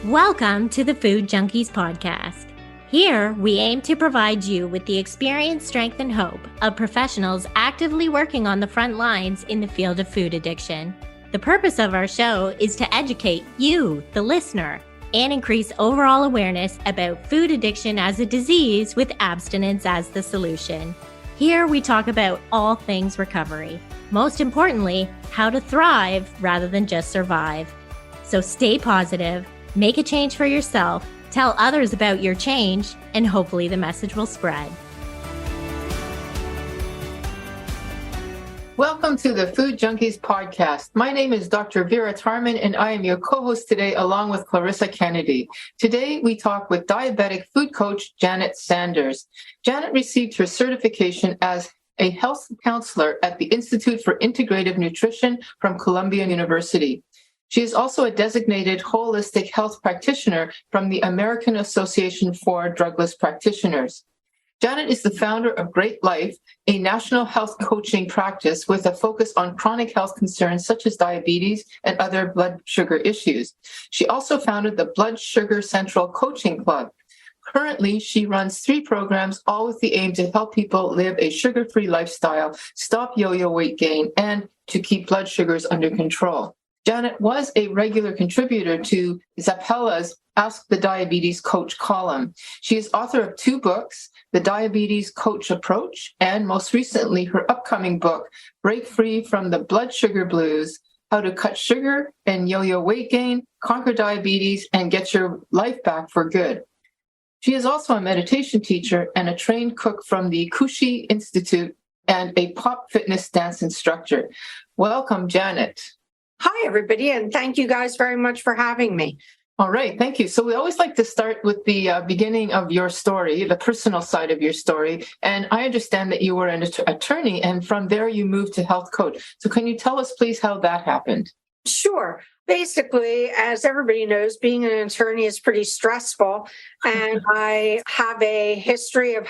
Welcome to the Food Junkies Podcast. Here, we aim to provide you with the experience, strength, and hope of professionals actively working on the front lines in the field of food addiction. The purpose of our show is to educate you, the listener, and increase overall awareness about food addiction as a disease with abstinence as the solution. Here, we talk about all things recovery. Most importantly, how to thrive rather than just survive. So stay positive, make a change for yourself, tell others about your change, and hopefully the message will spread. Welcome to the Food Junkies Podcast. My name is Dr. Vera Tarman, and I am your co-host today along with Clarissa Kennedy. Today, we talk with diabetic food coach Janet Sanders. Janet received her certification as a health counselor at the Institute for Integrative Nutrition from Columbia University. She is also a designated Holistic Heath Practitioner from the American Association for Drugless Practitioners. Janet is the founder of Great Life, a national health coaching practice with a focus on chronic health concerns such as diabetes and other blood sugar issues. She also founded the Blood Sugar Central Coaching Club. Currently, she runs 3 programs, all with the aim to help people live a sugar-free lifestyle, stop yo-yo weight gain, and to keep blood sugars under control. Janet was a regular contributor to Zappala's Ask the Diabetes Coach column. She is author of 2 books, The Diabetes Coach Approach, and most recently, her upcoming book, Break Free from the Blood Sugar Blues, How to Cut Sugar and Yo-Yo Weight Gain, Conquer Diabetes, and Get Your Life Back for Good. She is also a meditation teacher and a trained cook from the Kushi Institute and a Pop Fitness Dance Instructor. Welcome, Janet. Hi, everybody, and thank you guys very much for having me. All right, thank you. So we always like to start with the beginning of your story, the personal side of your story. And I understand that you were an attorney, and from there you moved to health coach. So can you tell us, please, how that happened? Sure. Basically, as everybody knows, being an attorney is pretty stressful. And I have a history of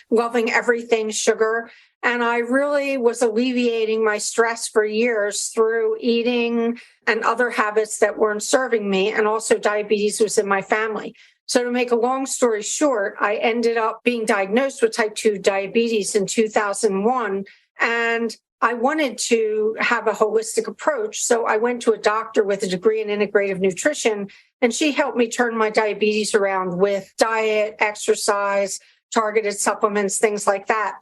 loving everything sugar. And I really was alleviating my stress for years through eating and other habits that weren't serving me. And also diabetes was in my family. So to make a long story short, I ended up being diagnosed with type 2 diabetes in 2001. And I wanted to have a holistic approach. So I went to a doctor with a degree in integrative nutrition, and she helped me turn my diabetes around with diet, exercise, targeted supplements, things like that.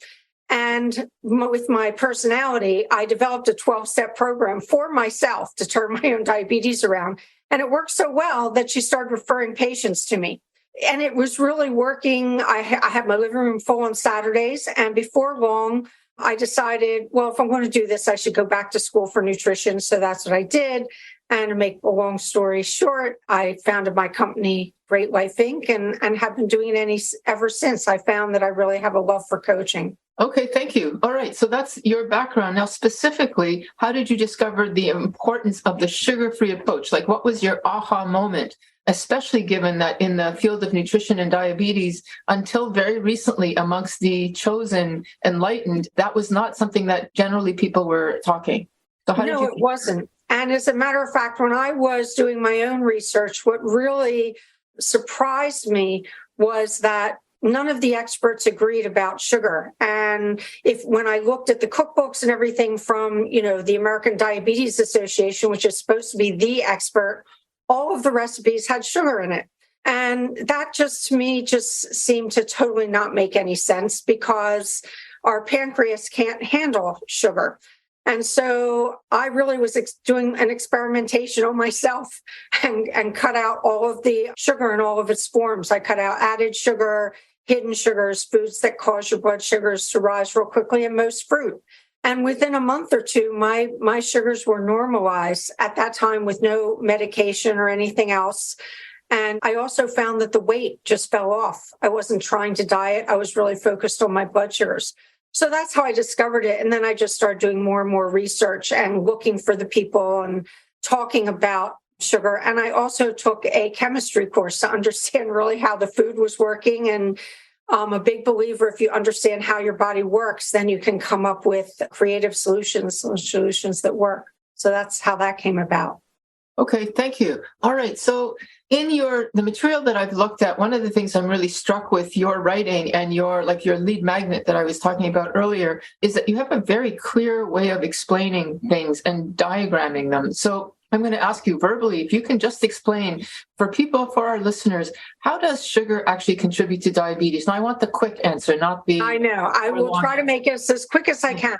And with my personality, I developed a 12-step program for myself to turn my own diabetes around. And it worked so well that she started referring patients to me. And it was really working. I have my living room full on Saturdays. And before long, I decided, well, if I'm going to do this, I should go back to school for nutrition. So that's what I did. And to make a long story short, I founded my company, Great Life Inc., and have been doing it ever since. I found that I really have a love for coaching. Okay, thank you. All right, so that's your background. Now, specifically, how did you discover the importance of the sugar-free approach? Like, what was your aha moment, especially given that in the field of nutrition and diabetes, until very recently amongst the chosen enlightened, that was not something that generally people were talking. So No, it wasn't. And as a matter of fact, when I was doing my own research, what really surprised me was that none of the experts agreed about sugar. And when I looked at the cookbooks and everything from, the American Diabetes Association, which is supposed to be the expert, all of the recipes had sugar in it. And that to me seemed to totally not make any sense because our pancreas can't handle sugar. And so I really was doing an experimentation on myself and cut out all of the sugar in all of its forms. I cut out added sugar, hidden sugars, foods that cause your blood sugars to rise real quickly, and most fruit. And within a month or two, my sugars were normalized at that time with no medication or anything else. And I also found that the weight just fell off. I wasn't trying to diet. I was really focused on my blood sugars. So that's how I discovered it. And then I just started doing more and more research and looking for the people and talking about sugar. And I also took a chemistry course to understand really how the food was working. And I'm a big believer, if you understand how your body works, then you can come up with creative solutions that work. So that's how that came about. Okay, thank you. All right. So in the material that I've looked at, one of the things I'm really struck with your writing and your lead magnet that I was talking about earlier is that you have a very clear way of explaining things and diagramming them. So I'm going to ask you verbally, if you can just explain for our listeners, how does sugar actually contribute to diabetes? Now, I want the quick answer, not the... I know. I will try to make it as quick as I can.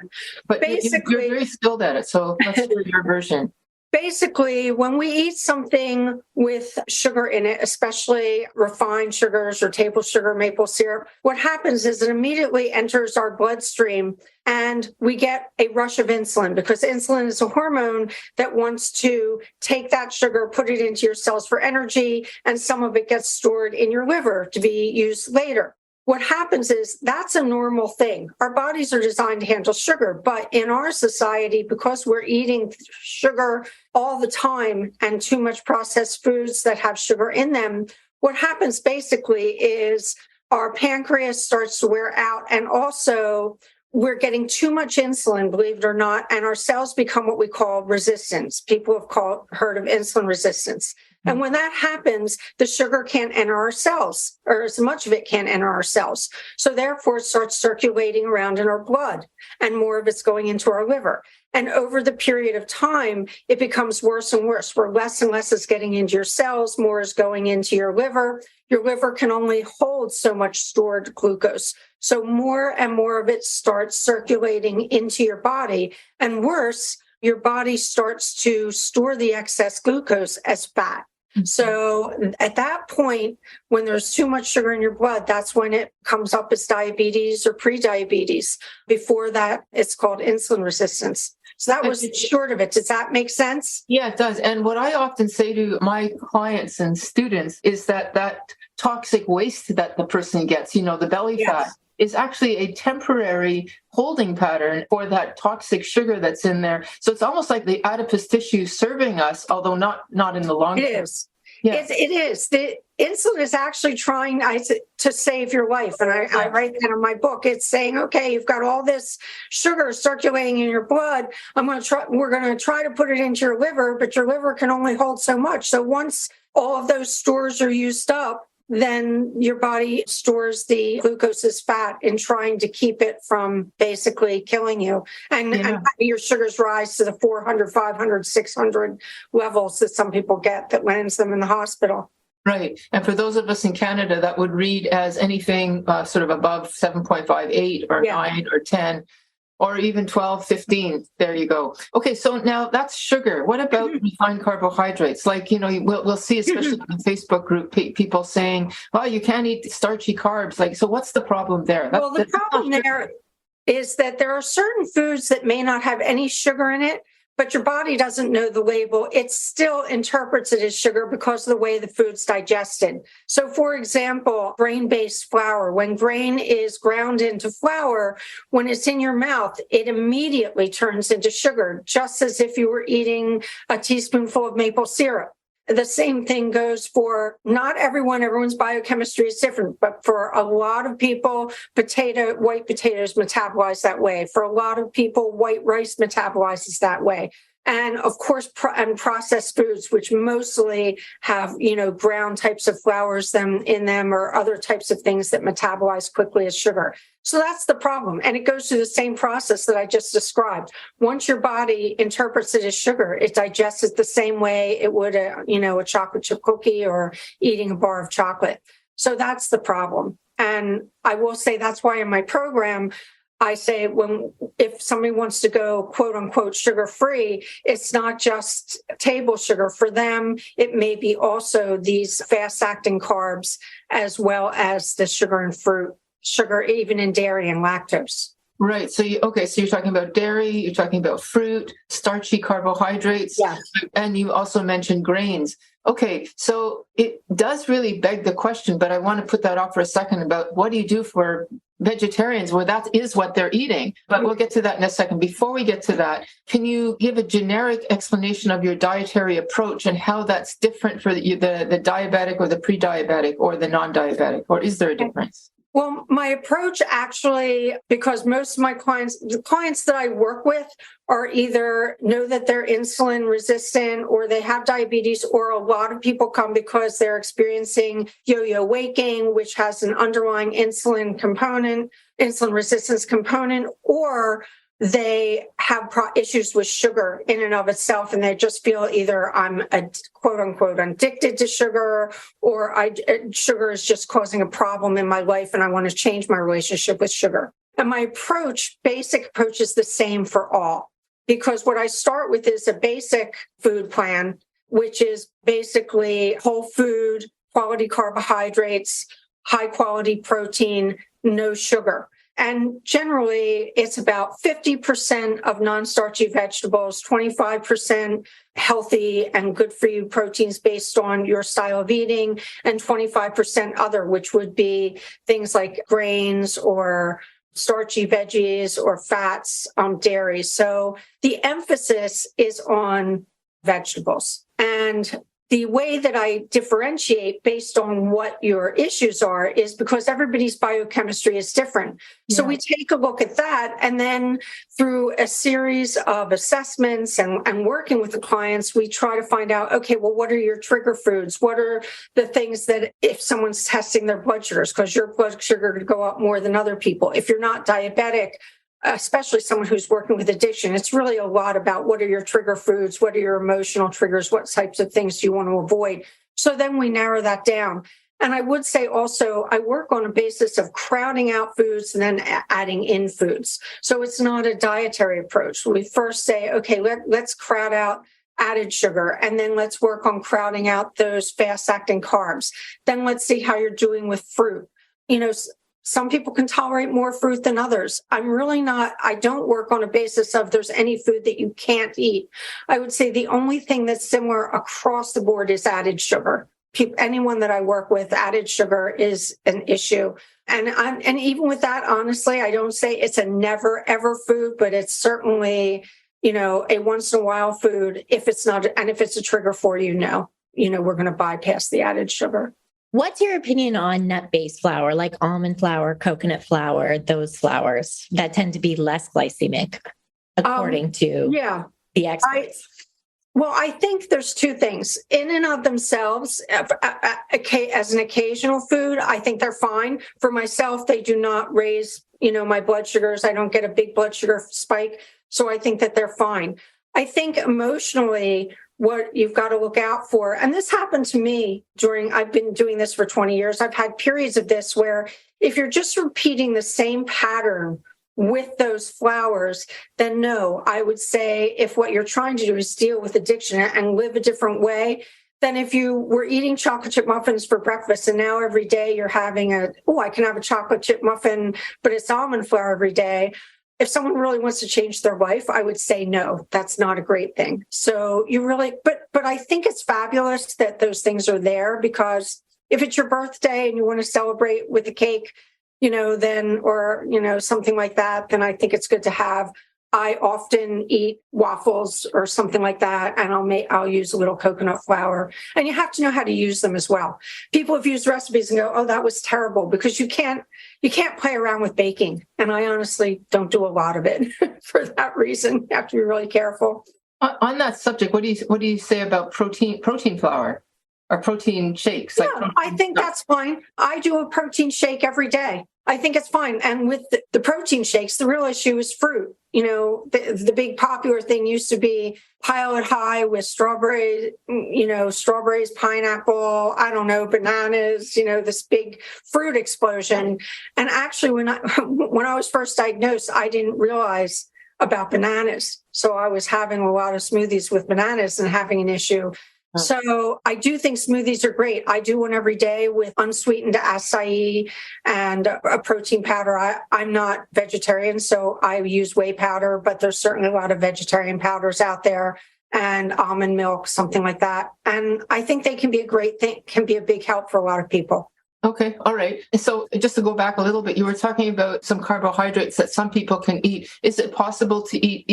But basically, you're very skilled at it, so let's hear your version. Basically, when we eat something with sugar in it, especially refined sugars or table sugar, maple syrup, what happens is it immediately enters our bloodstream and we get a rush of insulin, because insulin is a hormone that wants to take that sugar, put it into your cells for energy, and some of it gets stored in your liver to be used later. What happens is that's a normal thing. Our bodies are designed to handle sugar, but in our society, because we're eating sugar all the time and too much processed foods that have sugar in them, what happens basically is our pancreas starts to wear out, and also we're getting too much insulin, believe it or not, and our cells become what we call resistance. People have heard of insulin resistance. And when that happens, the sugar can't enter our cells, or as much of it can't enter our cells. So therefore, it starts circulating around in our blood, and more of it's going into our liver. And over the period of time, it becomes worse and worse, where less and less is getting into your cells, more is going into your liver. Your liver can only hold so much stored glucose. So more and more of it starts circulating into your body. And worse, your body starts to store the excess glucose as fat. So at that point, when there's too much sugar in your blood, that's when it comes up as diabetes or prediabetes. Before that, it's called insulin resistance. So that was short of it. Does that make sense? Yeah, it does. And what I often say to my clients and students is that toxic waste that the person gets, the belly fat, is actually a temporary holding pattern for that toxic sugar that's in there. So it's almost like the adipose tissue serving us, although not in the long term. It is. Yes. It is. The insulin is actually trying to save your life. And I write that in my book. It's saying, okay, you've got all this sugar circulating in your blood. We're going to try to put it into your liver, but your liver can only hold so much. So once all of those stores are used up, then your body stores the glucose as fat in trying to keep it from basically killing you. And your sugars rise to the 400, 500, 600 levels that some people get that lands them in the hospital. Right. And for those of us in Canada, that would read as anything sort of above 7.58 or 9 or 10. Or even 12, 15. There you go. Okay, so now that's sugar. What about refined carbohydrates? Like, we'll see, especially in the Facebook group, people saying, well, you can't eat starchy carbs. Like, so what's the problem there? The problem there is that there are certain foods that may not have any sugar in it, but your body doesn't know the label. It still interprets it as sugar because of the way the food's digested. So, for example, grain-based flour, when grain is ground into flour, when it's in your mouth, it immediately turns into sugar, just as if you were eating a teaspoonful of maple syrup. The same thing goes for not everyone's biochemistry is different, but for a lot of people, white potatoes metabolize that way. For a lot of people, white rice metabolizes that way. And of course, and processed foods, which mostly have, ground types of flours in them or other types of things that metabolize quickly as sugar. So that's the problem. And it goes through the same process that I just described. Once your body interprets it as sugar, it digests it the same way it would a chocolate chip cookie or eating a bar of chocolate. So that's the problem. And I will say that's why in my program, I say if somebody wants to go quote unquote sugar free, it's not just table sugar. For them, it may be also these fast acting carbs as well as the sugar and fruit, sugar even in dairy and lactose. Right. So you're talking about dairy, you're talking about fruit, starchy carbohydrates, and you also mentioned grains. Okay, so it does really beg the question, but I want to put that off for a second about what do you do for vegetarians where that is what they're eating? But we'll get to that in a second. Before we get to that, can you give a generic explanation of your dietary approach and how that's different for the diabetic or the pre-diabetic or the non-diabetic, or is there a difference? Well, my approach actually, because most of my the clients that I work with are either know that they're insulin resistant or they have diabetes, or a lot of people come because they're experiencing yo-yo weight gain, which has an underlying insulin resistance component, or they have issues with sugar in and of itself, and they just feel either I'm a quote unquote addicted to sugar, or sugar is just causing a problem in my life and I want to change my relationship with sugar. And my basic approach is the same for all, because what I start with is a basic food plan, which is basically whole food, quality carbohydrates, high quality protein, no sugar. And generally, it's about 50% of non-starchy vegetables, 25% healthy and good for you proteins based on your style of eating, and 25% other, which would be things like grains or starchy veggies or fats, dairy. So the emphasis is on vegetables. And the way that I differentiate based on what your issues are is because everybody's biochemistry is different. Yeah. So we take a look at that, and then through a series of assessments and working with the clients, we try to find out, okay, well, what are your trigger foods? What are the things that if someone's testing their blood sugars, because your blood sugar could go up more than other people. If you're not diabetic, especially someone who's working with addiction, it's really a lot about what are your trigger foods, what are your emotional triggers, what types of things do you want to avoid. So then we narrow that down. And I would say also, I work on a basis of crowding out foods and then adding in foods. So it's not a dietary approach. We first say, okay, let's crowd out added sugar, and then let's work on crowding out those fast-acting carbs. Then let's see how you're doing with fruit. Some people can tolerate more fruit than others. I don't work on a basis of there's any food that you can't eat. I would say the only thing that's similar across the board is added sugar. Anyone that I work with, added sugar is an issue. And even with that, honestly, I don't say it's a never ever food, but it's certainly, a once in a while food. If it's not, and if it's a trigger for you, we're going to bypass the added sugar. What's your opinion on nut-based flour, like almond flour, coconut flour, those flours that tend to be less glycemic, according to the experts? I think there's two things. In and of themselves, as an occasional food, I think they're fine. For myself, they do not raise, my blood sugars. I don't get a big blood sugar spike. So I think that they're fine. I think emotionally, what you've got to look out for, and this happened to me I've been doing this for 20 years. I've had periods of this where if you're just repeating the same pattern with those flours, then no, I would say if what you're trying to do is deal with addiction and live a different way, then if you were eating chocolate chip muffins for breakfast and now every day you're having I can have a chocolate chip muffin, but it's almond flour every day. If someone really wants to change their life, I would say, no, that's not a great thing. So but I think it's fabulous that those things are there, because if it's your birthday and you want to celebrate with a cake, something like that, then I think it's good to have. I often eat waffles or something like that, and I'll use a little coconut flour. And you have to know how to use them as well. People have used recipes and go, "Oh, that was terrible," because you can't play around with baking. And I honestly don't do a lot of it for that reason. You have to be really careful. On that subject, what do you say about protein flour or protein shakes? I think that's fine. I do a protein shake every day. I think it's fine. And with the protein shakes, the real issue is fruit. The big popular thing used to be pile it high with strawberries, pineapple, bananas, this big fruit explosion. And actually, when I was first diagnosed, I didn't realize about bananas. So I was having a lot of smoothies with bananas and having an issue. So I do think smoothies are great. I do one every day with unsweetened acai and a protein powder. I'm not vegetarian, so I use whey powder, but there's certainly a lot of vegetarian powders out there, and almond milk, something like that. And I think they can be a great thing, can be a big help for a lot of people. Okay. All right. So just to go back a little bit, you were talking about some carbohydrates that some people can eat. Is it possible to eat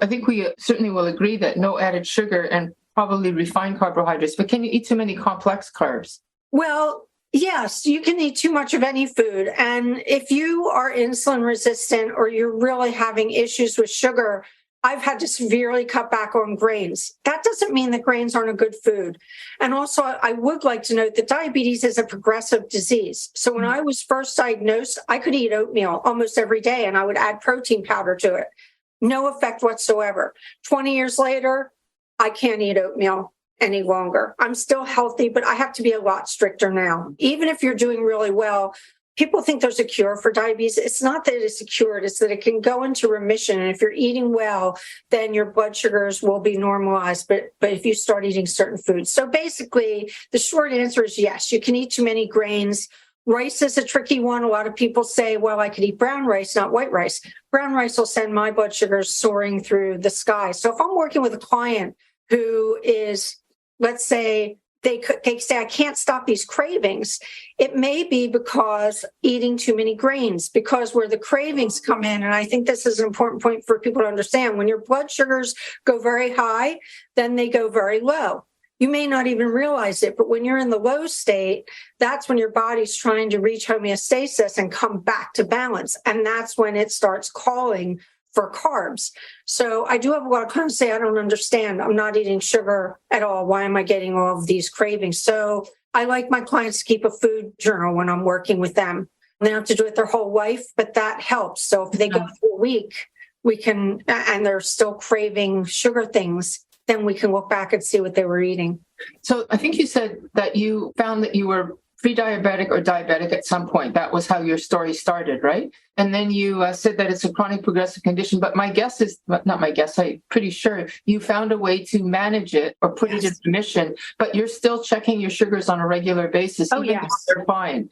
I think we certainly will agree that no added sugar and probably refined carbohydrates, but can you eat too many complex carbs? Well, Yes, you can eat too much of any food. And if you are insulin resistant or you're really having issues with sugar, I've had to severely cut back on grains. That doesn't mean that grains aren't a good food. And also, I would like to note that diabetes is a progressive disease. So when I was first diagnosed, I could eat oatmeal almost every day, and I would add protein powder to it. No effect whatsoever. 20 years later, I can't eat oatmeal any longer. I'm still healthy, but I have to be a lot stricter now. Even if you're doing really well, people think there's a cure for diabetes. It's not that it's a cure, it's that it can go into remission. And if you're eating well, then your blood sugars will be normalized. But if you start eating certain foods. So basically, the short answer is yes, you can eat too many grains. Rice is a tricky one. A lot of people say, well, I could eat brown rice, not white rice. Brown rice will send my blood sugars soaring through the sky. So if I'm working with a client who is, let's say, they say, I can't stop these cravings, it may be because eating too many grains, because where the cravings come in, and I think this is an important point for people to understand, when your blood sugars go very high, then they go very low. You may not even realize it, but when you're in the low state, that's when your body's trying to reach homeostasis and come back to balance. And that's when it starts calling for carbs. So I do have a lot of clients say, I don't understand. I'm not eating sugar at all. Why am I getting all of these cravings? So I like my clients to keep a food journal when I'm working with them. They don't have to do it their whole life, but that helps. So if they go for a week, we can, and they're still craving sugar things, then we can look back and see what they were eating. So I think you said that you found that you were pre-diabetic or diabetic at some point. That was how your story started, right? And then you said that it's a chronic progressive condition. But my guess is, not my guess, I'm pretty sure you found a way to manage it or put it in remission, but you're still checking your sugars on a regular basis. Oh, even though they're fine.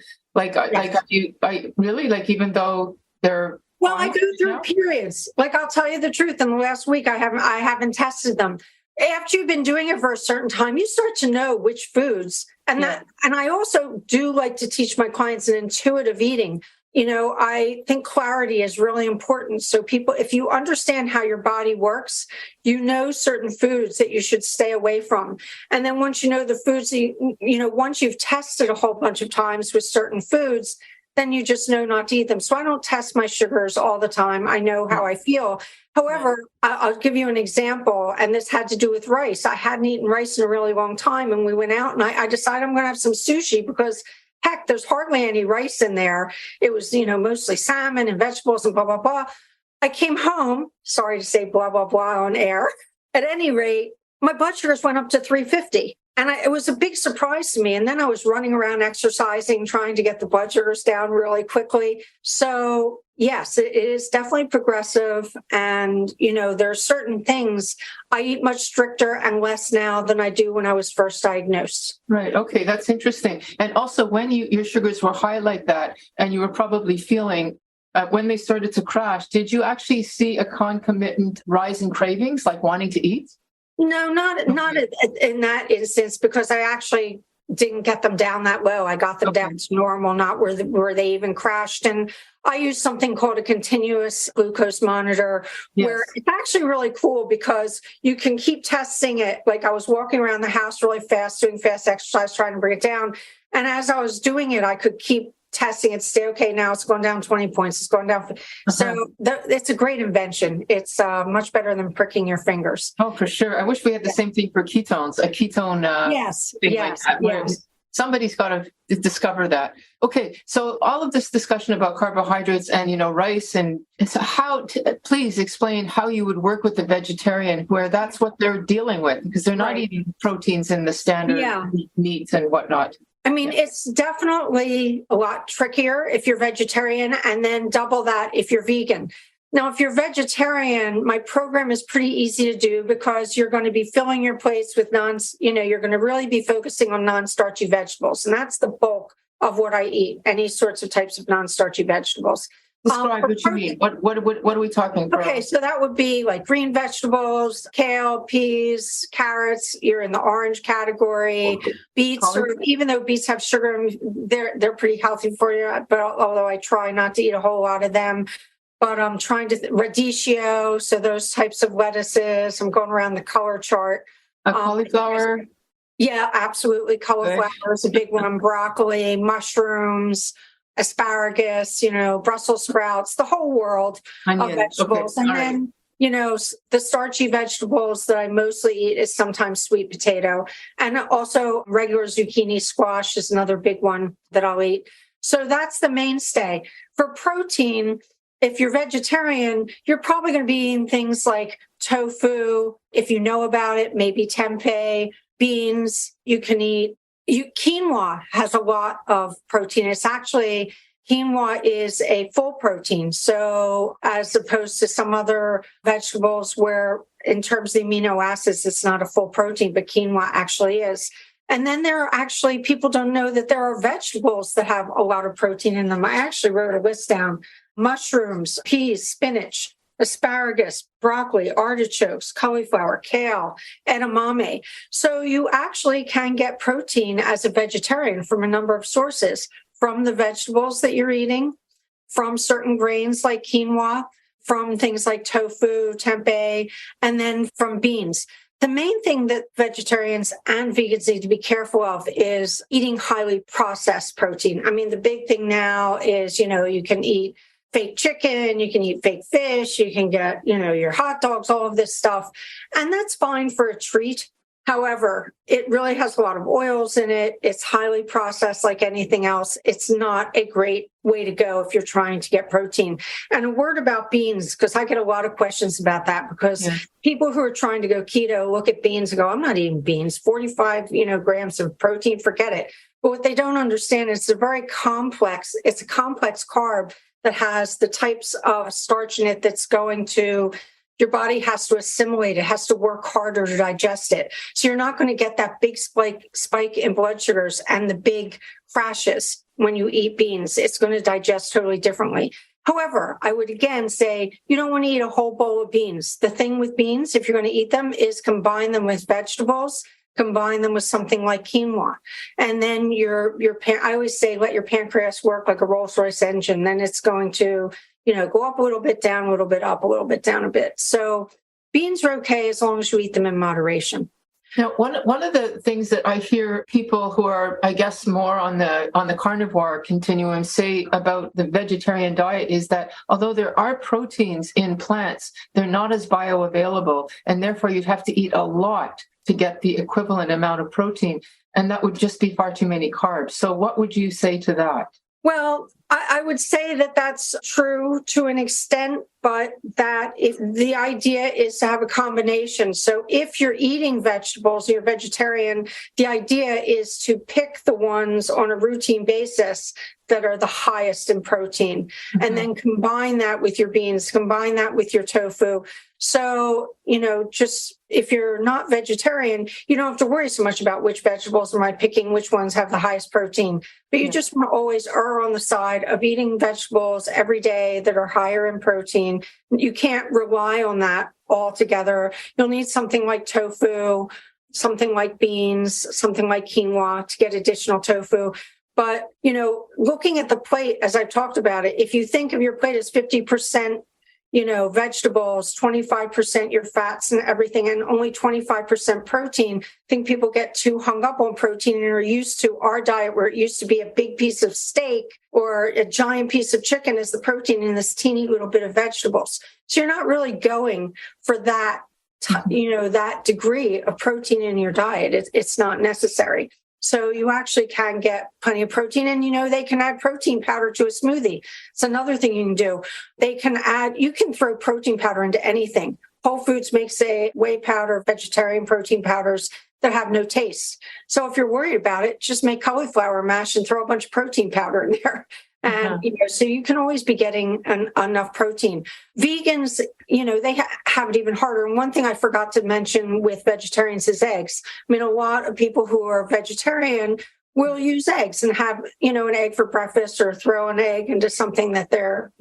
Even though they're Well, I go through periods. Like, I'll tell you the truth. In the last week, I haven't tested them. After you've been doing it for a certain time, you start to know which foods. And I also do like to teach my clients an intuitive eating. You know, I think clarity is really important. So people, if you understand how your body works, you know certain foods that you should stay away from. And then once you know the foods, once you've tested a whole bunch of times with certain foods, then you just know not to eat them. So I don't test my sugars all the time. I know how I feel. However, I'll give you an example, and this had to do with rice. I hadn't eaten rice in a really long time, and we went out, and I decided I'm going to have some sushi because, heck, there's hardly any rice in there. It was, mostly salmon and vegetables and blah, blah, blah. I came home, sorry to say blah, blah, blah on air. At any rate, my blood sugars went up to 350. And it was a big surprise to me. And then I was running around exercising, trying to get the blood sugars down really quickly. So yes, it is definitely progressive. And, there are certain things I eat much stricter and less now than I do when I was first diagnosed. Right. Okay. That's interesting. And also when your sugars were high like that, and you were probably feeling when they started to crash, did you actually see a concomitant rise in cravings, like wanting to eat? No, not in that instance, because I actually didn't get them down that low. I got them down to normal, not where they even crashed. And I use something called a continuous glucose monitor, where it's actually really cool because you can keep testing it. Like, I was walking around the house really fast, doing fast exercise, trying to bring it down. And as I was doing it, I could keep testing it, stay okay, now it's going down 20 points, it's going down. So it's a great invention. It's much better than pricking your fingers. Oh, for sure. I wish we had the same thing for ketones, a ketone thing like that. Somebody's got to discover that. Okay, so all of this discussion about carbohydrates and, rice, and so please explain how you would work with the vegetarian where that's what they're dealing with, because they're not eating proteins in the standard meats and whatnot. I mean, it's definitely a lot trickier if you're vegetarian, and then double that if you're vegan. Now, if you're vegetarian, my program is pretty easy to do because you're going to be filling your plates with you're going to really be focusing on non-starchy vegetables. And that's the bulk of what I eat, any sorts of types of non-starchy vegetables. Describe what you mean. What are we talking about? Okay, so that would be like green vegetables, kale, peas, carrots. You're in the orange category. Beets, even though beets have sugar, they're pretty healthy for you. But although I try not to eat a whole lot of them, but I'm trying to radicchio. So those types of lettuces. I'm going around the color chart. Cauliflower. Yeah, absolutely. Cauliflower is a big one. Broccoli, mushrooms, asparagus, Brussels sprouts, the whole world of vegetables. Okay. And then, the starchy vegetables that I mostly eat is sometimes sweet potato. And also regular zucchini squash is another big one that I'll eat. So that's the mainstay. For protein, if you're vegetarian, you're probably going to be eating things like tofu. If you know about it, maybe tempeh, beans. You can eat. Quinoa has a lot of protein. Quinoa is a full protein. So as opposed to some other vegetables where in terms of the amino acids, it's not a full protein, but quinoa actually is. And then people don't know that there are vegetables that have a lot of protein in them. I actually wrote a list down: mushrooms, peas, spinach, asparagus, broccoli, artichokes, cauliflower, kale, edamame. So you actually can get protein as a vegetarian from a number of sources, from the vegetables that you're eating, from certain grains like quinoa, from things like tofu, tempeh, and then from beans. The main thing that vegetarians and vegans need to be careful of is eating highly processed protein. I mean, the big thing now is, you can eat fake chicken, you can eat fake fish, you can get, your hot dogs, all of this stuff. And that's fine for a treat. However, it really has a lot of oils in it. It's highly processed like anything else. It's not a great way to go if you're trying to get protein. And a word about beans, because I get a lot of questions about that, because people who are trying to go keto look at beans and go, I'm not eating beans, 45, grams of protein, forget it. But what they don't understand is it's a complex carb that has the types of starch in it that's going to, your body has to assimilate it, has to work harder to digest it. So you're not going to get that big spike in blood sugars and the big crashes when you eat beans. It's going to digest totally differently. However, I would again say you don't want to eat a whole bowl of beans. The thing with beans, if you're going to eat them, is combine them with vegetables, combine them with something like quinoa. And then I always say, let your pancreas work like a Rolls-Royce engine. Then it's going to, go up a little bit, down a little bit, up a little bit, down a bit. So beans are okay as long as you eat them in moderation. Now, one of the things that I hear people who are, I guess, more on the carnivore continuum say about the vegetarian diet is that although there are proteins in plants, they're not as bioavailable, and therefore you'd have to eat a lot to get the equivalent amount of protein, and that would just be far too many carbs. So what would you say to that? Well, I would say that that's true to an extent, but that if the idea is to have a combination. So if you're eating vegetables, you're vegetarian, the idea is to pick the ones on a routine basis that are the highest in protein, and then combine that with your beans, combine that with your tofu. So, just if you're not vegetarian, you don't have to worry so much about which vegetables am I picking, which ones have the highest protein. But you just want to always err on the side of eating vegetables every day that are higher in protein. You can't rely on that altogether. You'll need something like tofu, something like beans, something like quinoa to get additional tofu. But, looking at the plate, as I've talked about it, if you think of your plate as 50%, vegetables, 25% your fats and everything, and only 25% protein, I think people get too hung up on protein and are used to our diet where it used to be a big piece of steak or a giant piece of chicken as the protein and this teeny little bit of vegetables. So you're not really going for that, that degree of protein in your diet. It's not necessary. So you actually can get plenty of protein, and they can add protein powder to a smoothie. It's another thing you can do. You can throw protein powder into anything. Whole Foods makes a whey powder, vegetarian protein powders that have no taste. So if you're worried about it, just make cauliflower mash and throw a bunch of protein powder in there. And, so you can always be getting enough protein. Vegans, they have it even harder. And one thing I forgot to mention with vegetarians is eggs. I mean, a lot of people who are vegetarian will use eggs and have, an egg for breakfast or throw an egg into something that they're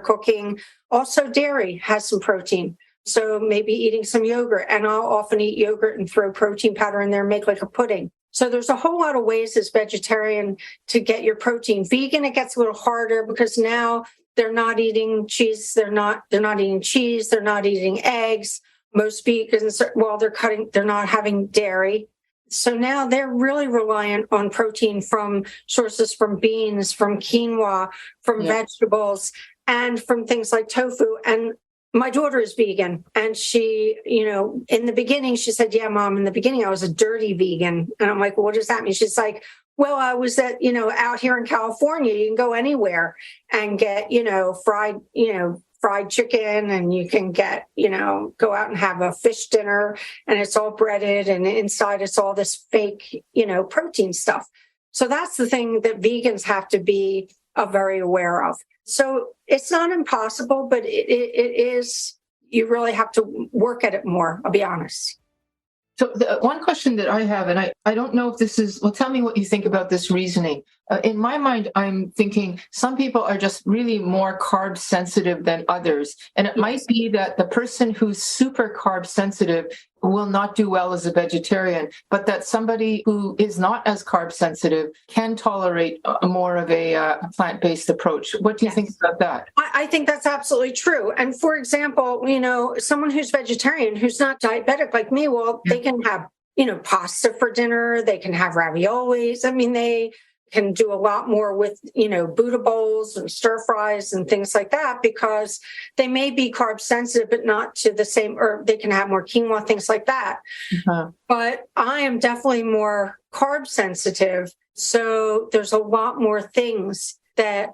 cooking. Also, dairy has some protein. So maybe eating some yogurt. And I'll often eat yogurt and throw protein powder in there and make like a pudding. So there's a whole lot of ways as vegetarian to get your protein. Vegan, it gets a little harder because now they're not eating cheese. They're not eating cheese. They're not eating eggs. Most vegans, they're not having dairy. So now they're really reliant on protein from sources from beans, from quinoa, from vegetables, and from things like tofu. And my daughter is vegan. And she, in the beginning, she said, yeah, Mom, in the beginning, I was a dirty vegan. And I'm like, well, what does that mean? She's like, well, I was out here in California, you can go anywhere and get, fried chicken, and you can get, go out and have a fish dinner, and it's all breaded, and inside it's all this fake, protein stuff. So that's the thing that vegans have to be very aware of. So it's not impossible, but it is, you really have to work at it more, I'll be honest. So the one question that I have, and I don't know if this is, well, tell me what you think about this reasoning. In my mind, I'm thinking some people are just really more carb sensitive than others. And it might be that the person who's super carb sensitive will not do well as a vegetarian, but that somebody who is not as carb sensitive can tolerate more of a plant-based approach. What do you think about that? I think that's absolutely true. And for example, someone who's vegetarian, who's not diabetic like me, well, they can have, pasta for dinner. They can have raviolis. I mean, they can do a lot more with, Buddha bowls and stir fries and things like that, because they may be carb sensitive, but not to the same, or they can have more quinoa, things like that. But I am definitely more carb sensitive. So there's a lot more things that,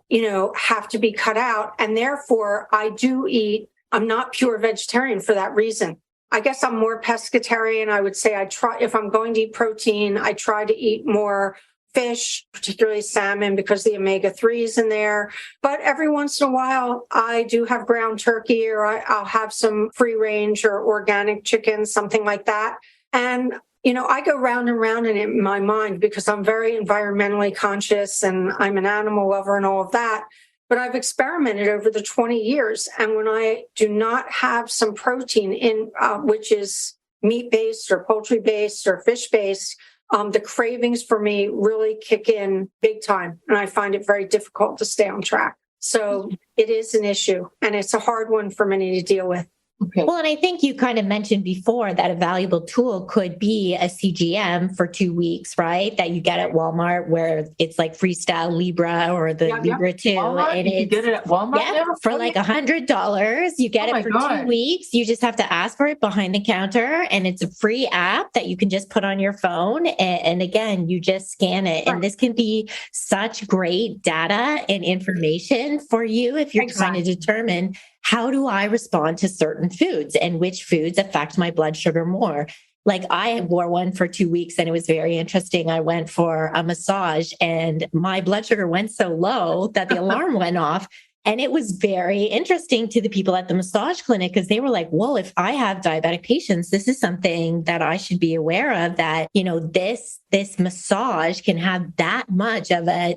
have to be cut out. And therefore I do eat, I'm not pure vegetarian for that reason. I guess I'm more pescatarian. I would say if I'm going to eat protein, I try to eat more fish, particularly salmon, because the omega-3s in there. But every once in a while, I do have ground turkey, or I'll have some free range or organic chicken, something like that. And, I go round and round in my mind because I'm very environmentally conscious and I'm an animal lover and all of that. But I've experimented over the 20 years. And when I do not have some protein in, which is meat-based or poultry-based or fish-based, the cravings for me really kick in big time, and I find it very difficult to stay on track. So it is an issue, and it's a hard one for many to deal with. Okay. Well, and I think you kind of mentioned before that a valuable tool could be a CGM for 2 weeks, right? That you get at Walmart, where it's like Freestyle Libra or the Libra 2. Walmart? And you get it at Walmart now? For like $100. You get it for 2 weeks. You just have to ask for it behind the counter, and it's a free app that you can just put on your phone. And again, you just scan it. And this can be such great data and information for you if you're trying to determine, how do I respond to certain foods and which foods affect my blood sugar more? Like I wore one for 2 weeks and it was very interesting. I went for a massage and my blood sugar went so low that the alarm went off. And it was very interesting to the people at the massage clinic because they were like, well, if I have diabetic patients, this is something that I should be aware of, that, this massage can have that much of a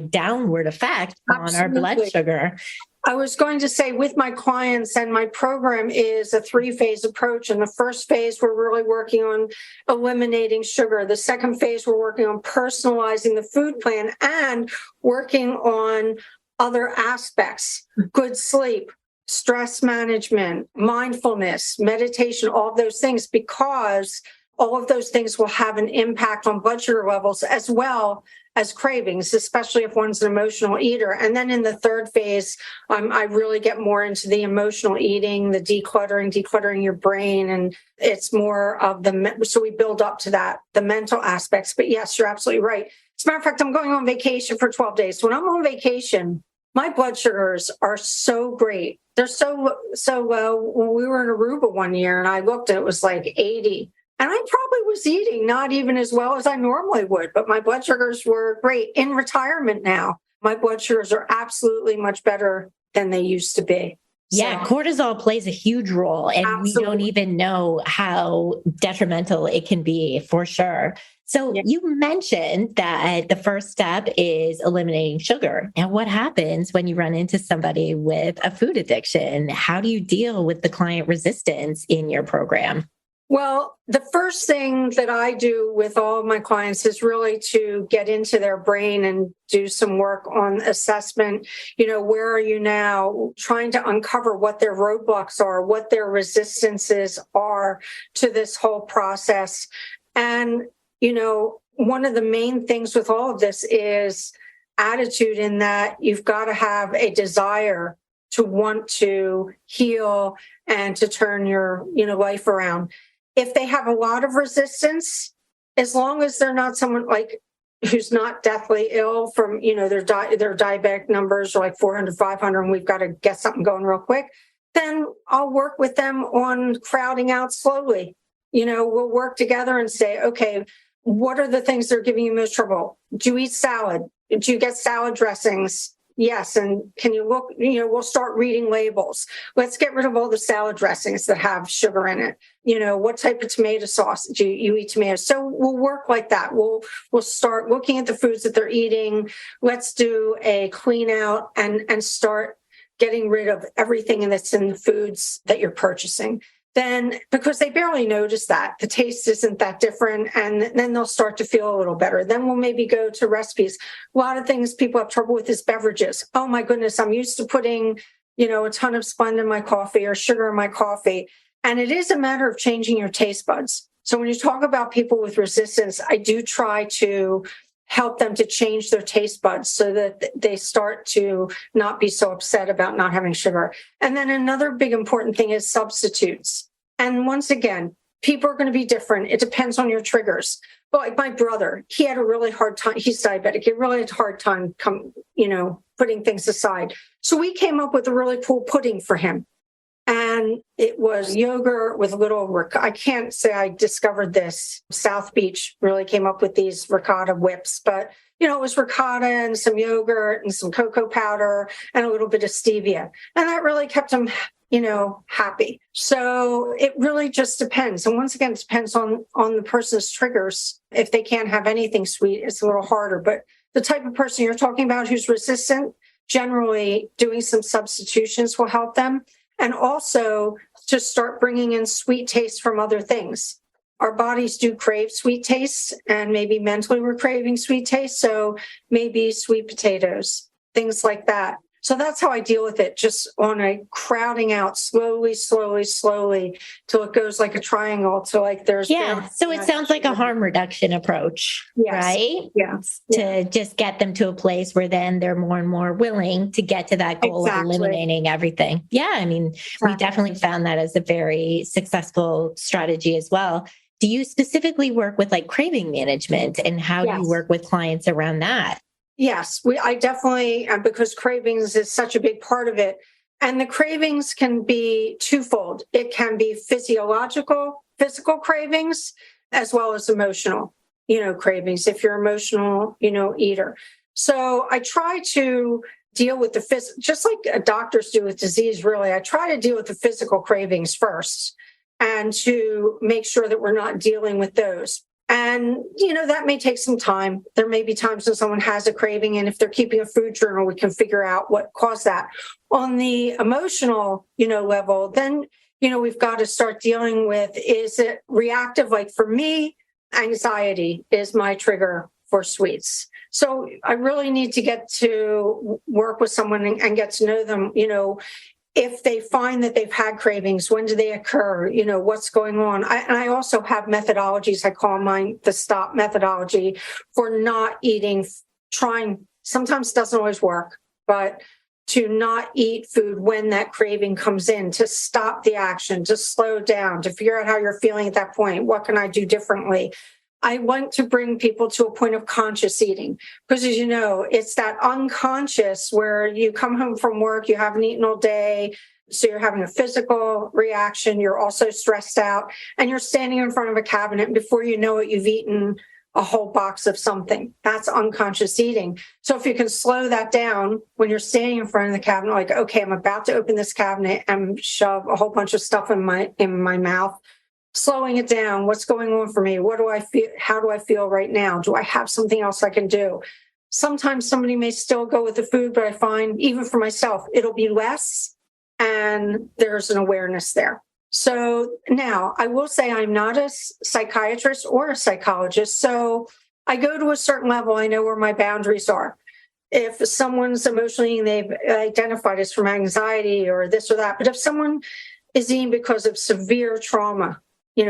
downward effect on our blood sugar. I was going to say, with my clients, and my program is a 3-phase approach. And the first phase, we're really working on eliminating sugar. The second phase, we're working on personalizing the food plan and working on other aspects: good sleep, stress management, mindfulness, meditation, all of those things, because all of those things will have an impact on blood sugar levels as well as cravings, especially if one's an emotional eater. And then in the third phase, I really get more into the emotional eating, the decluttering your brain. And it's more of so we build up to that, the mental aspects. But yes, you're absolutely right. As a matter of fact, I'm going on vacation for 12 days. When I'm on vacation, my blood sugars are so great. They're so low. When we were in Aruba one year and I looked, and it was like 80. And I probably was eating not even as well as I normally would, but my blood sugars were great. In retirement now, my blood sugars are absolutely much better than they used to be. Yeah, cortisol plays a huge role, and we don't even know how detrimental it can be, for sure. So you mentioned that the first step is eliminating sugar. And what happens when you run into somebody with a food addiction? How do you deal with the client resistance in your program? Well, the first thing that I do with all of my clients is really to get into their brain and do some work on assessment. Where are you now? Trying to uncover what their roadblocks are, what their resistances are to this whole process. And one of the main things with all of this is attitude, in that you've got to have a desire to want to heal and to turn your, life around. If they have a lot of resistance, as long as they're not someone like who's not deathly ill from, their diabetic numbers are like 400, 500, and we've got to get something going real quick, then I'll work with them on crowding out slowly. We'll work together and say, okay, what are the things that are giving you most trouble? Do you eat salad? Do you get salad dressings? Yes. And can you look, we'll start reading labels. Let's get rid of all the salad dressings that have sugar in it. What type of tomato sauce do you eat tomatoes? So we'll work like that. We'll start looking at the foods that they're eating. Let's do a clean out and start getting rid of everything that's in the foods that you're purchasing. Then, because they barely notice that the taste isn't that different, and then they'll start to feel a little better. Then we'll maybe go to recipes. A lot of things people have trouble with is beverages. Oh my goodness, I'm used to putting, a ton of Splenda in my coffee or sugar in my coffee. And it is a matter of changing your taste buds. So when you talk about people with resistance, I do try to help them to change their taste buds so that they start to not be so upset about not having sugar. And then another big important thing is substitutes. And once again, people are going to be different. It depends on your triggers. But like my brother, he had a really hard time. He's diabetic. He really had a hard time putting things aside. So we came up with a really cool pudding for him. And it was yogurt with a little, I can't say I discovered this. South Beach really came up with these ricotta whips, but, it was ricotta and some yogurt and some cocoa powder and a little bit of stevia. And that really kept him, happy. So it really just depends. And once again, it depends on the person's triggers. If they can't have anything sweet, it's a little harder. But the type of person you're talking about who's resistant, generally doing some substitutions will help them. And also to start bringing in sweet taste from other things. Our bodies do crave sweet taste, and maybe mentally we're craving sweet taste. So maybe sweet potatoes, things like that. So that's how I deal with it, just on a crowding out slowly, till it goes like a triangle. So like there's... Yeah. So it sounds like a harm reduction approach, yes. Right? Yes. To just get them to a place where then they're more and more willing to get to that goal of eliminating everything. Yeah. I mean, we definitely found that as a very successful strategy as well. Do you specifically work with like craving management, and how do you work with clients around that? Yes, I definitely, because cravings is such a big part of it. And the cravings can be twofold. It can be physical cravings, as well as emotional, cravings, if you're emotional, eater. So I try to deal with the just like doctors do with disease, really. I try to deal with the physical cravings first, and to make sure that we're not dealing with those. And, that may take some time. There may be times when someone has a craving, and if they're keeping a food journal, we can figure out what caused that. On the emotional, level, then, we've got to start dealing with, is it reactive? Like for me, anxiety is my trigger for sweets. So I really need to get to work with someone and get to know them, if they find that they've had cravings, when do they occur? What's going on? I also have methodologies. I call mine the STOP methodology for not eating, trying, sometimes doesn't always work, but to not eat food when that craving comes in, to stop the action, to slow down, to figure out how you're feeling at that point. What can I do differently? I want to bring people to a point of conscious eating, because as you know, it's that unconscious where you come home from work, you haven't eaten all day, so you're having a physical reaction, you're also stressed out, and you're standing in front of a cabinet, and before you know it, you've eaten a whole box of something. That's unconscious eating. So if you can slow that down when you're standing in front of the cabinet, like, okay, I'm about to open this cabinet and shove a whole bunch of stuff in my mouth. Slowing it down. What's going on for me? What do I feel? How do I feel right now? Do I have something else I can do? Sometimes somebody may still go with the food, but I find even for myself, it'll be less, and there's an awareness there. So now I will say I'm not a psychiatrist or a psychologist. So I go to a certain level. I know where my boundaries are. If someone's emotionally, they've identified as from anxiety or this or that, but if someone is eating because of severe trauma,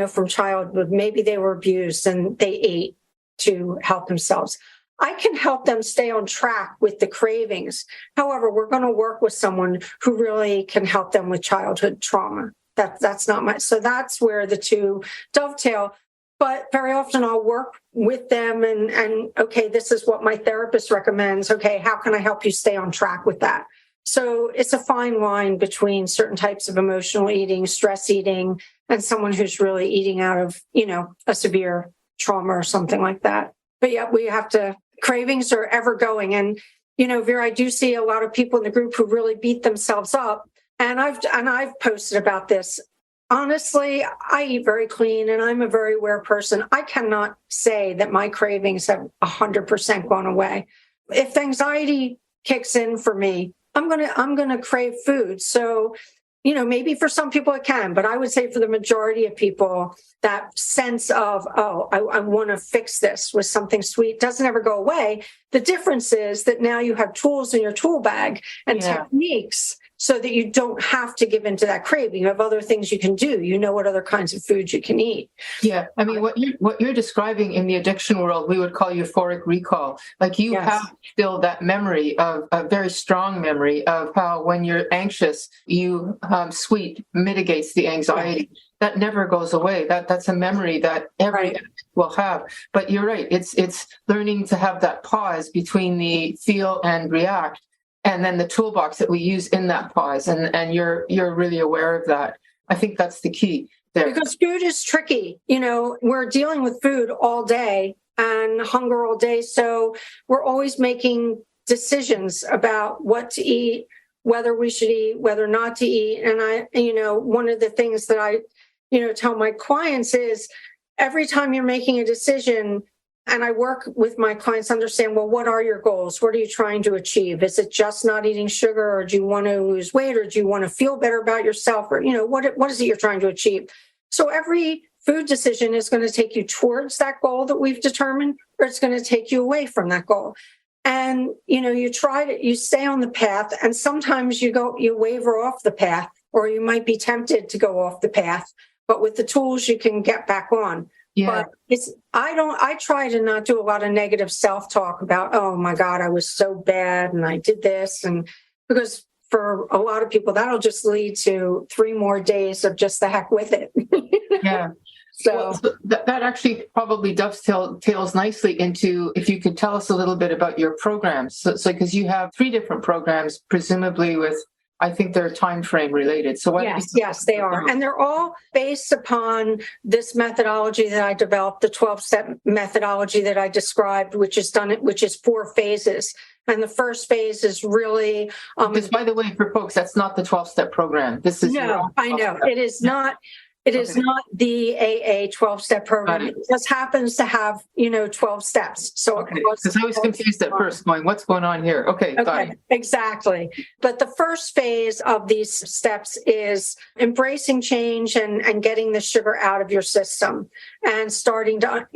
from childhood, maybe they were abused and they ate, to help themselves. I can help them stay on track with the cravings. However, we're going to work with someone who really can help them with childhood trauma. That's not my, so that's where the two dovetail. But very often I'll work with them and okay, this is what my therapist recommends. Okay, how can I help you stay on track with that? So it's a fine line between certain types of emotional eating, stress eating, and someone who's really eating out of, a severe trauma or something like that. But yeah, we have to, cravings are ever going. And, Vera, I do see a lot of people in the group who really beat themselves up. And I've posted about this. Honestly, I eat very clean and I'm a very aware person. I cannot say that my cravings have 100% gone away. If anxiety kicks in for me, I'm going to crave food. So, maybe for some people it can, but I would say for the majority of people, that sense of, I want to fix this with something sweet doesn't ever go away. The difference is that now you have tools in your tool bag and techniques so that you don't have to give into that craving. You have other things you can do. You know what other kinds of foods you can eat. Yeah. I mean, what you're describing in the addiction world, we would call euphoric recall. Like you have still that memory of a very strong memory of how when you're anxious, sweet mitigates the anxiety. Yes. That never goes away. That's a memory that every will have. But you're right. It's learning to have that pause between the feel and react. And then the toolbox that we use in that pause, and you're really aware of that. I think that's the key there. Because food is tricky. We're dealing with food all day and hunger all day. So we're always making decisions about what to eat, whether we should eat, whether not to eat. And one of the things that I, tell my clients is every time you're making a decision, and I work with my clients to understand, well, what are your goals? What are you trying to achieve? Is it just not eating sugar, or do you want to lose weight, or do you want to feel better about yourself? Or, what is it you're trying to achieve? So every food decision is going to take you towards that goal that we've determined, or it's going to take you away from that goal. And, you stay on the path, and sometimes you waver off the path, or you might be tempted to go off the path, but with the tools you can get back on. Yeah. But I try to not do a lot of negative self-talk about, oh my God, I was so bad and I did this. And because for a lot of people, that'll just lead to 3 more days of just the heck with it. Yeah. So that actually probably dovetails nicely into, if you could tell us a little bit about your programs. So because you have 3 different programs, presumably with, I think they're time frame related. So yes, they are. And they're all based upon this methodology that I developed, the 12-step methodology that I described, which is 4 phases. And the first phase is really... Just by the way, for folks, that's not the 12-step program. This is... No, I know. It is not... It is not the AA 12-step program. It just happens to have, 12 steps. So because I was confused at first, going, what's going on here? Okay, got it. Exactly. But the first phase of these steps is embracing change and getting the sugar out of your system and starting to,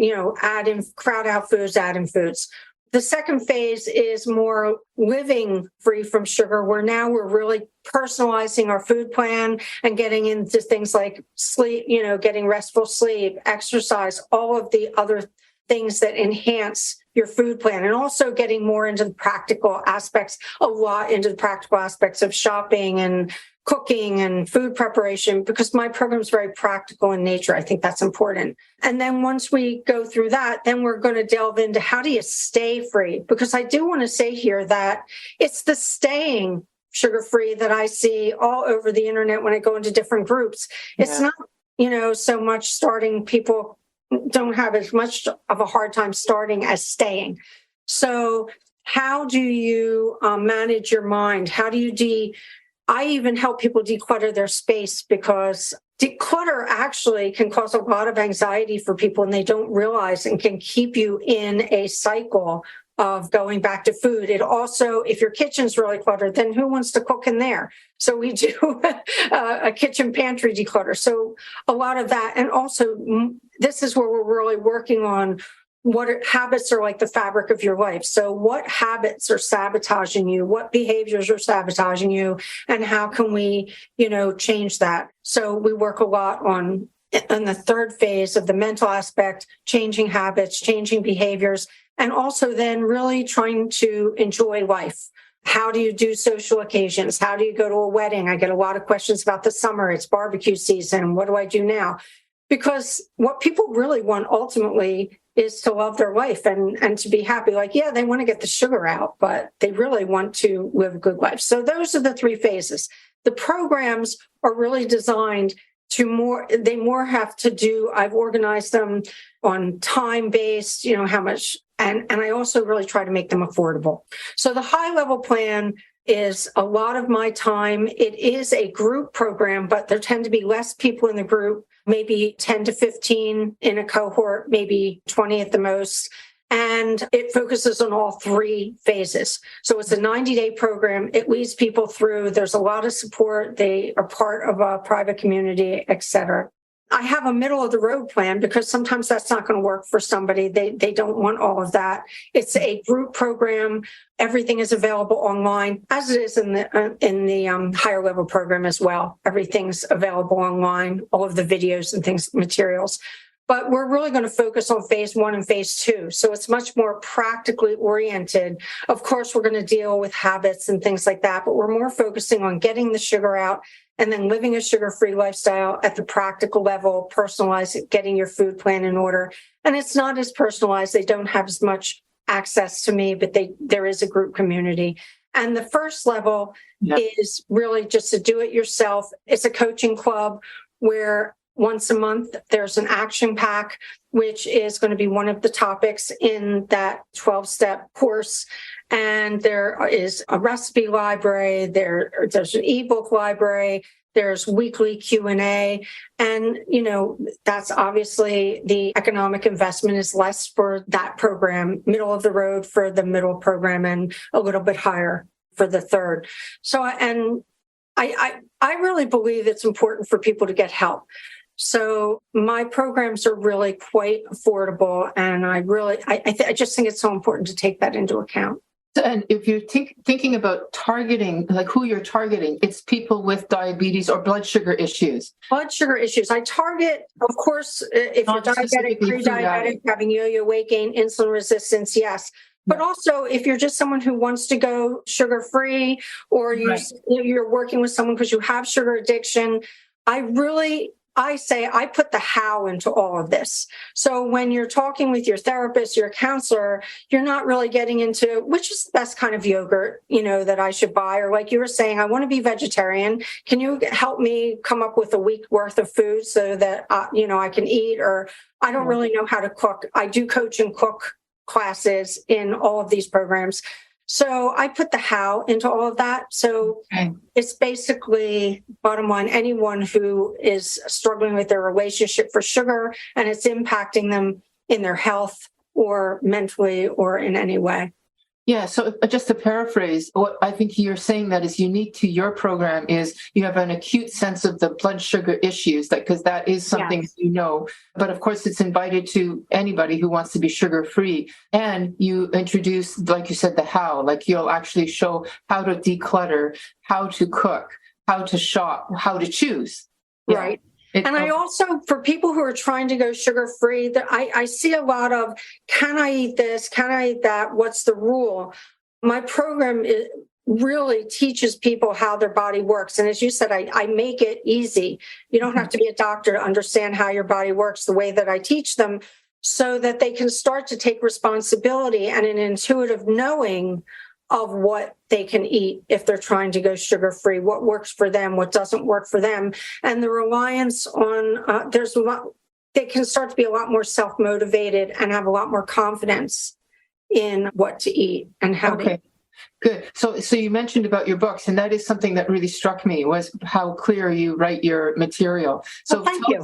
add in, crowd out foods, add in foods. The second phase is more living free from sugar, where now we're really personalizing our food plan and getting into things like sleep, getting restful sleep, exercise, all of the other things that enhance your food plan, and also getting more into the practical aspects, of shopping and cooking and food preparation, because my program is very practical in nature. I think that's important. And then once we go through that, then we're going to delve into how do you stay free? Because I do want to say here that it's the staying sugar-free that I see all over the internet when I go into different groups. It's not, so much starting. People don't have as much of a hard time starting as staying. So how do you manage your mind? How do you I even help people declutter their space, because declutter actually can cause a lot of anxiety for people, and they don't realize, and can keep you in a cycle of going back to food. It also, if your kitchen's really cluttered, then who wants to cook in there? So we do a kitchen pantry declutter. So a lot of that. And also, this is where we're really working on what habits are like the fabric of your life. So what habits are sabotaging you? What behaviors are sabotaging you? And how can we, change that? So we work a lot on in the third phase of the mental aspect, changing habits, changing behaviors, and also then really trying to enjoy life. How do you do social occasions? How do you go to a wedding? I get a lot of questions about the summer. It's barbecue season. What do I do now? Because what people really want ultimately is to love their life and to be happy. Like, yeah, they want to get the sugar out, but they really want to live a good life. So those are the three phases. The programs are really designed to they have to do, I've organized them on time-based, how much, and I also really try to make them affordable. So the high-level plan is a lot of my time. It is a group program, but there tend to be less people in the group, maybe 10 to 15 in a cohort, maybe 20 at the most. And it focuses on all three phases. So it's a 90-day program. It leads people through. There's a lot of support. They are part of a private community, et cetera. I have a middle of the road plan because sometimes that's not going to work for somebody. They don't want all of that. It's a group program. Everything is available online, as it is in the higher level program as well. Everything's available online, all of the videos and things, materials. But we're really going to focus on phase 1 and phase 2. So it's much more practically oriented. Of course, we're going to deal with habits and things like that, but we're more focusing on getting the sugar out and then living a sugar-free lifestyle at the practical level, personalized, getting your food plan in order. And it's not as personalized. They don't have as much access to me, but there is a group community. And the first level is really just to do it yourself. It's a coaching club where once a month, there's an action pack, which is going to be one of the topics in that 12-step course. And there is a recipe library, there's an ebook library, there's weekly Q&A. And, that's obviously the economic investment is less for that program, middle of the road for the middle program, and a little bit higher for the third. So, and I really believe it's important for people to get help. So my programs are really quite affordable, and I just think it's so important to take that into account. And if you're thinking about targeting, like who you're targeting, it's people with diabetes or blood sugar issues. Blood sugar issues. I target, of course, if you're diabetic, pre-diabetic, having yo-yo weight gain, insulin resistance, yes. But also, if you're just someone who wants to go sugar-free, or you're working with someone because you have sugar addiction, I say I put the how into all of this. So when you're talking with your therapist, your counselor, you're not really getting into which is the best kind of yogurt, that I should buy. Or like you were saying, I want to be vegetarian. Can you help me come up with a week worth of food so that, I can eat? Or I don't really know how to cook. I do coach and cook classes in all of these programs. So I put the how into all of that. So It's basically, bottom line, anyone who is struggling with their relationship for sugar and it's impacting them in their health or mentally or in any way. Yeah. So just to paraphrase, what I think you're saying that is unique to your program is you have an acute sense of the blood sugar issues, because that is something but of course it's invited to anybody who wants to be sugar free. And you introduce, like you said, the how, like you'll actually show how to declutter, how to cook, how to shop, how to choose. Right. And I also, for people who are trying to go sugar-free, I see a lot of, can I eat this? Can I eat that? What's the rule? My program really teaches people how their body works. And as you said, I make it easy. You don't have to be a doctor to understand how your body works the way that I teach them, so that they can start to take responsibility and an intuitive knowing of what they can eat if they're trying to go sugar-free, what works for them, what doesn't work for them. And the reliance on, they can start to be a lot more self-motivated and have a lot more confidence in what to eat and how to eat. Good. So you mentioned about your books, and that is something that really struck me, was how clear you write your material. So thank you.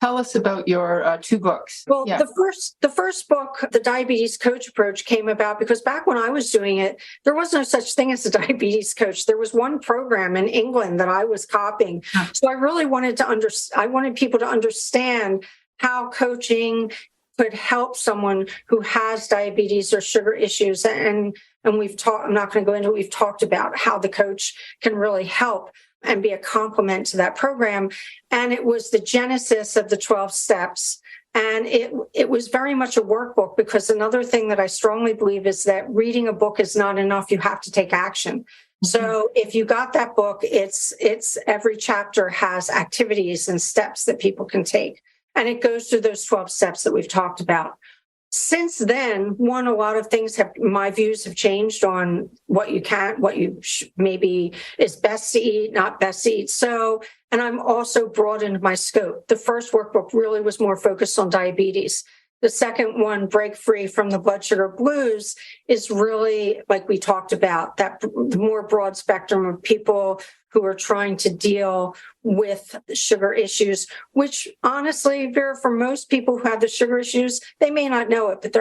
Tell us about your 2 books. Well, the first book, The Diabetes Coach Approach, came about because back when I was doing it, there was no such thing as a diabetes coach. There was one program in England that I was copying. So I really wanted I wanted people to understand how coaching could help someone who has diabetes or sugar issues. And we've talked, I'm not going to go into it, we've talked about how the coach can really help. and be a complement to that program. And it was the genesis of the 12 steps. And it was very much a workbook, because another thing that I strongly believe is that reading a book is not enough. You have to take action. So if you got that book, it's every chapter has activities and steps that people can take. And it goes through those 12 steps that we've talked about. Since then, a lot of things my views have changed on what you maybe is best to eat, not best to eat. So, and I'm also broadened my scope. The first workbook really was more focused on diabetes. The second one, Break Free from the Blood Sugar Blues, is really, like we talked about, that the more broad spectrum of people who are trying to deal with sugar issues, which honestly, Vera, for most people who have the sugar issues, they may not know it, but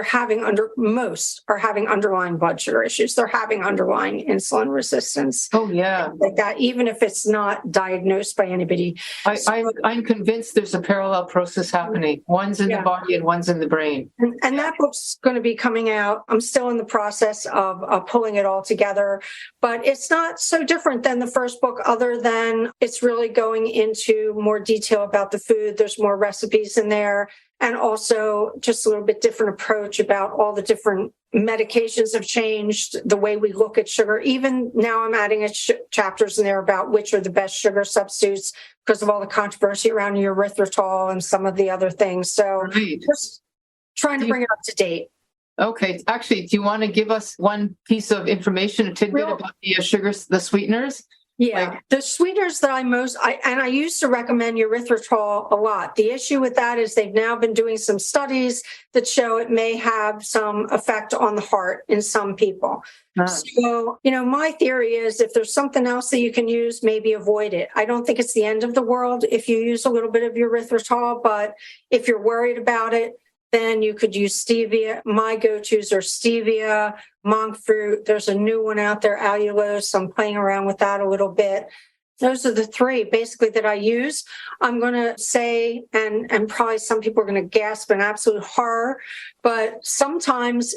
most are having underlying blood sugar issues. They're having underlying insulin resistance. Oh, yeah. Like that, even if it's not diagnosed by anybody. I'm convinced there's a parallel process happening. One's in the body and one's in the brain. And that book's going to be coming out. I'm still in the process of pulling it all together, but it's not so different than the first book, other than it's really going into more detail about the food. There's more recipes in there, and also just a little bit different approach about all the different medications have changed, the way we look at sugar. Even now I'm adding chapters in there about which are the best sugar substitutes because of all the controversy around erythritol and some of the other things. So just trying to bring it up to date. Okay. Actually, do you want to give us one piece of information, a tidbit about the sugars, the sweeteners? Yeah, the sweeteners that I used to recommend erythritol a lot. The issue with that is they've now been doing some studies that show it may have some effect on the heart in some people. So, my theory is if there's something else that you can use, maybe avoid it. I don't think it's the end of the world if you use a little bit of erythritol, but if you're worried about it, then you could use stevia. My go-tos are stevia, monk fruit. There's a new one out there, allulose. I'm playing around with that a little bit. Those are the three basically that I use. I'm going to say, and probably some people are going to gasp in absolute horror, but sometimes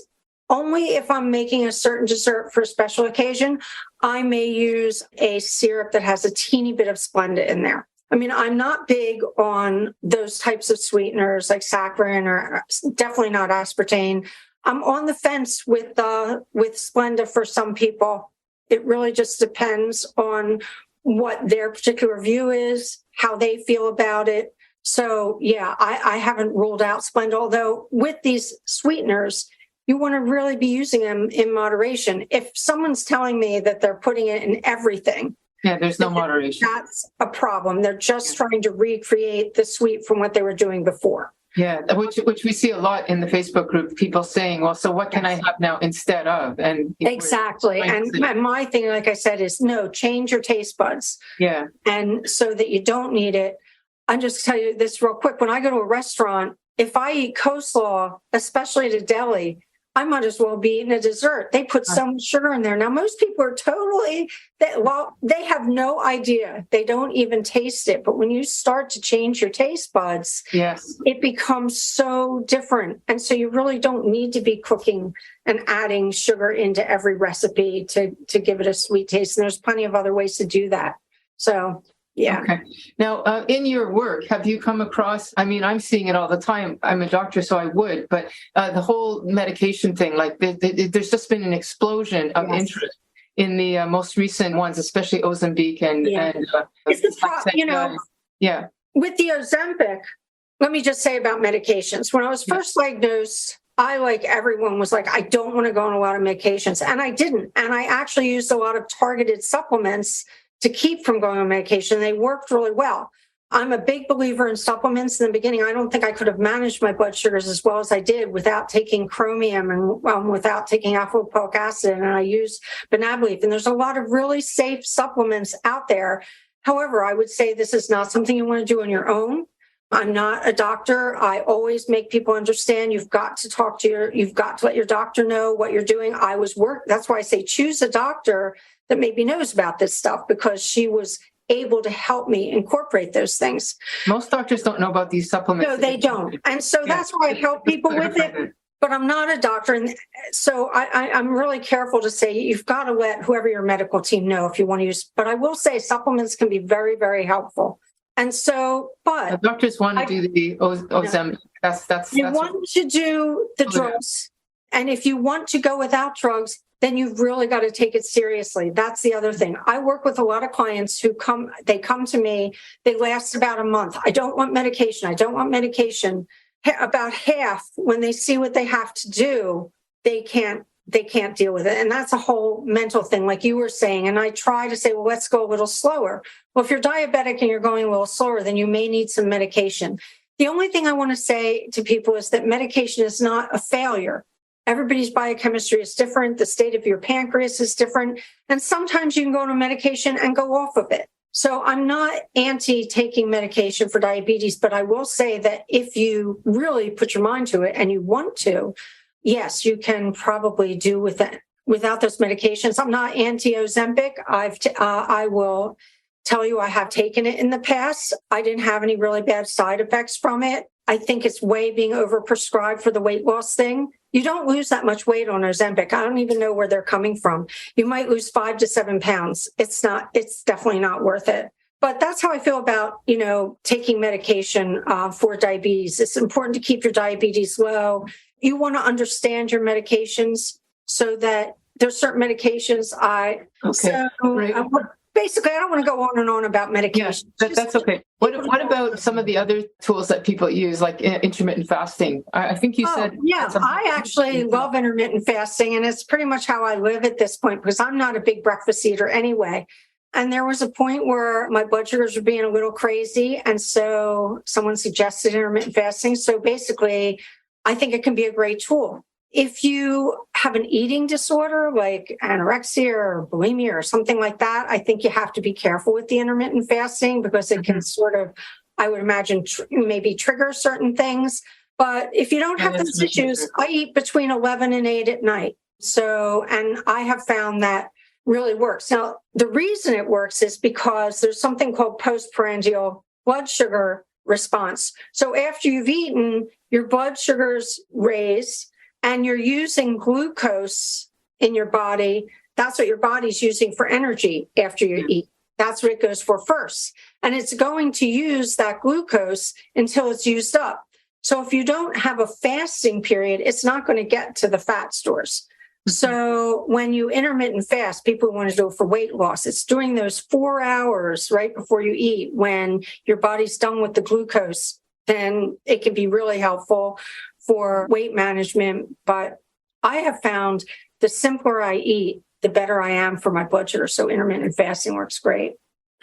only if I'm making a certain dessert for a special occasion, I may use a syrup that has a teeny bit of Splenda in there. I mean, I'm not big on those types of sweeteners like saccharin or definitely not aspartame. I'm on the fence with Splenda for some people. It really just depends on what their particular view is, how they feel about it. So, yeah, I haven't ruled out Splenda, although with these sweeteners, you want to really be using them in moderation. If someone's telling me that they're putting it in everything, yeah, there's no moderation. That's a problem. They're just trying to recreate the sweet from what they were doing before. Yeah, which we see a lot in the Facebook group, people saying, well, so what can I have now instead of? And exactly. And my thing, like I said, is no, change your taste buds. Yeah. And so that you don't need it. I'm just tell you this real quick. When I go to a restaurant, if I eat coleslaw, especially at a deli, I might as well be eating a dessert. They put so much sugar in there. Now, most people are they have no idea. They don't even taste it. But when you start to change your taste buds, yes, it becomes so different. And so you really don't need to be cooking and adding sugar into every recipe to give it a sweet taste. And there's plenty of other ways to do that. So, yeah. Okay. Now, in your work, have you come across, I mean, I'm seeing it all the time. I'm a doctor, so I would, but the whole medication thing, like there's just been an explosion of interest in the most recent ones, especially Ozempic and it's the with the Ozempic, let me just say about medications. When I was first diagnosed, I, like everyone, was like, I don't want to go on a lot of medications. And I didn't. And I actually used a lot of targeted supplements to keep from going on medication. They worked really well. I'm a big believer in supplements. In the beginning, I don't think I could have managed my blood sugars as well as I did without taking chromium and without taking alpha-lipoic acid. And I used Benableaf. And there's a lot of really safe supplements out there. However, I would say this is not something you want to do on your own. I'm not a doctor. I always make people understand you've got to let your doctor know what you're doing. That's why I say choose a doctor that maybe knows about this stuff, because she was able to help me incorporate those things. Most doctors don't know about these supplements. No, they don't. And so that's why I help people with it. but I'm not a doctor. And so I'm really careful to say you've got to let whoever your medical team know if you want to use. But I will say supplements can be very, very helpful. And so, but doctors want to do the Ozempic. You want to do the drugs. And if you want to go without drugs, then you've really got to take it seriously. That's the other thing. I work with a lot of clients who come to me, they last about a month. I don't want medication. About half, when they see what they have to do, they can't deal with it. And that's a whole mental thing, like you were saying. And I try to say, well, let's go a little slower. Well, if you're diabetic and you're going a little slower, then you may need some medication. The only thing I want to say to people is that medication is not a failure. Everybody's biochemistry is different. The state of your pancreas is different. And sometimes you can go on a medication and go off of it. So I'm not anti taking medication for diabetes, but I will say that if you really put your mind to it and you want to, yes, you can probably do with it without those medications. I'm not anti Ozempic. I will tell you I have taken it in the past. I didn't have any really bad side effects from it. I think it's way being overprescribed for the weight loss thing. You don't lose that much weight on Ozempic. I don't even know where they're coming from. You might lose 5 to 7 pounds. It's definitely not worth it. But that's how I feel about, taking medication for diabetes. It's important to keep your diabetes low. You want to understand your medications so that there's certain medications basically, I don't want to go on and on about medication. Yeah, that's okay. What about some of the other tools that people use, like intermittent fasting? I think you said... Yeah, I actually love intermittent fasting, and it's pretty much how I live at this point because I'm not a big breakfast eater anyway. And there was a point where my blood sugars were being a little crazy, and so someone suggested intermittent fasting. So basically, I think it can be a great tool. If you have an eating disorder like anorexia or bulimia or something like that, I think you have to be careful with the intermittent fasting because it can sort of, I would imagine, maybe trigger certain things. But if you don't have those issues, I eat between 11 and 8 at night. So, and I have found that really works. Now, the reason it works is because there's something called postprandial blood sugar response. So after you've eaten, your blood sugars raise, and you're using glucose in your body. That's what your body's using for energy after you eat. That's what it goes for first. And it's going to use that glucose until it's used up. So if you don't have a fasting period, it's not going to get to the fat stores. So when you intermittent fast, people want to do it for weight loss. It's during those 4 hours right before you eat when your body's done with the glucose, then it can be really helpful for weight management. But I have found the simpler I eat, the better I am for my blood sugar. So intermittent fasting works great.